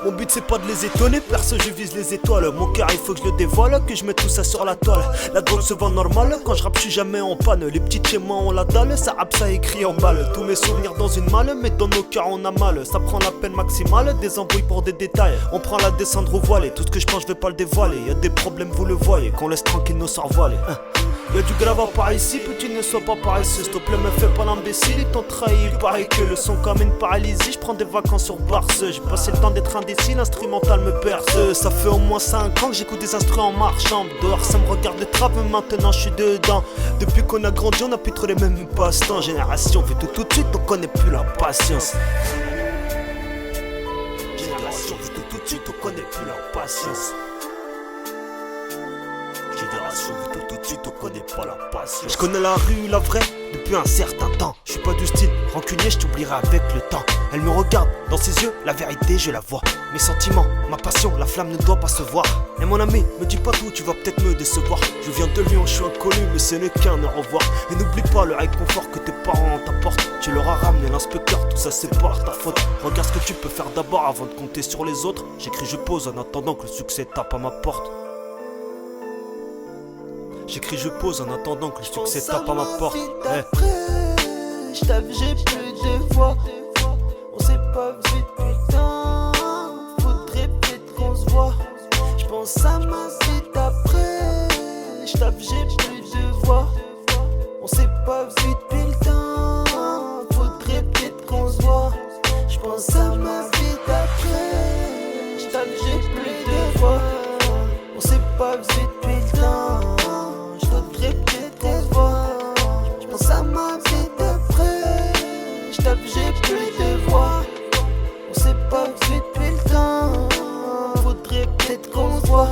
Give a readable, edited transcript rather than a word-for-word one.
Mon but c'est pas de les étonner, perso je vise les étoiles. Mon cœur il faut que je le dévoile, que je mette tout ça sur la toile. La drogue se vend normal, quand je rappe je suis jamais en panne. Les petits chez moi on la dalle, ça rappe ça écrit en balle. Tous mes souvenirs dans une malle, mais dans nos cœurs on a mal. Ça prend la peine maximale, des embrouilles pour des détails. On prend la descendre au voilé, tout ce que je pense je vais pas le dévoiler. Y'a des problèmes vous le voyez, qu'on laisse tranquille nos sorts voilés. Y'a du grave par ici, petit ne sois pas paresseux. S'il te plaît me fais pas l'imbécile, ils t'ont trahi. Il paraît que le son comme une paralysie. Je prends des vacances sur Barce. J'ai passé le temps d'être indécis, l'instrumental me perce. Ça fait au moins 5 ans que j'écoute des instruments en marchant. Dehors ça me regarde de trappe, mais maintenant je suis dedans. Depuis qu'on a grandi on a plus trop les mêmes passe-temps. Génération fait tout de suite, on connaît plus la patience. Génération fait tout de suite, on connaît plus la patience. Génération vu tout de suite, on connaît pas la passion. Je connais la rue, la vraie, depuis un certain temps. Je suis pas du style rancunier, je t'oublierai avec le temps. Elle me regarde, dans ses yeux, la vérité je la vois. Mes sentiments, ma passion, la flamme ne doit pas se voir. Et mon ami, me dis pas tout, tu vas peut-être me décevoir. Je viens de Lyon, je suis inconnu, mais ce n'est qu'un au revoir. Et n'oublie pas le réconfort que tes parents t'apportent. Tu leur as ramené l'inspecteur, tout ça c'est pas ta faute. Regarde ce que tu peux faire d'abord avant de compter sur les autres. J'écris, je pose en attendant que le succès tape à ma porte. J'écris, je pose en attendant que le succès tape à ma porte. J't'avoue, j'ai plus de voix. On s'est pas vu depuis le temps. Faudrait peut-être qu'on se voit. J'pense à ma vie d'après. J't'avoue, j'ai plus de voix. On s'est pas vu depuis le temps. Faudrait peut-être qu'on se voit. J'pense à ma vie d'après. J't'avoue, j'ai plus de voix. On s'est pas vu depuis le temps. J'voudrais peut-être qu'on se voit. J'pense à ma vie d'après. J't'avoue, j'ai plus de voix. On s'est pas vu depuis le temps. Faudrait peut-être qu'on se voit.